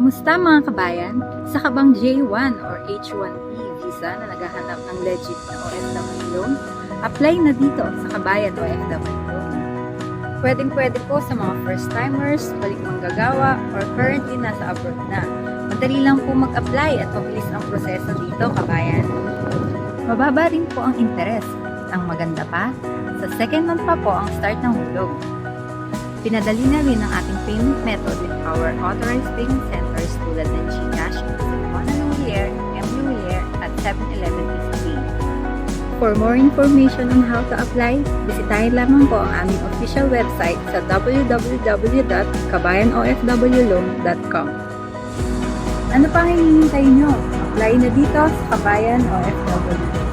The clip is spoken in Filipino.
Kamusta mga kabayan? Sa kabang J1 or H1B visa na naghahanap ng legit na OFW loan, apply na dito sa Kabayan OFW Loan. Pwedeng-pwede po sa mga first-timers, balik manggagawa, or currently nasa abroad na. Madali lang po mag-apply at mabilis ang proseso dito, kabayan. Mababa rin po ang interest. Ang maganda pa, sa second month pa po ang start ng hulog. Pinadali na rin ang ating payment method with our authorized payment centers tulad ng GCash, Juan Lumiere, M. Lumiere, at 7-Eleven Easy. For more information on how to apply, bisitahin lamang po ang aming official website sa www.kabayanofwloan.com. Ano pang hinihintay nyo? Apply na dito sa Kabayan OFW.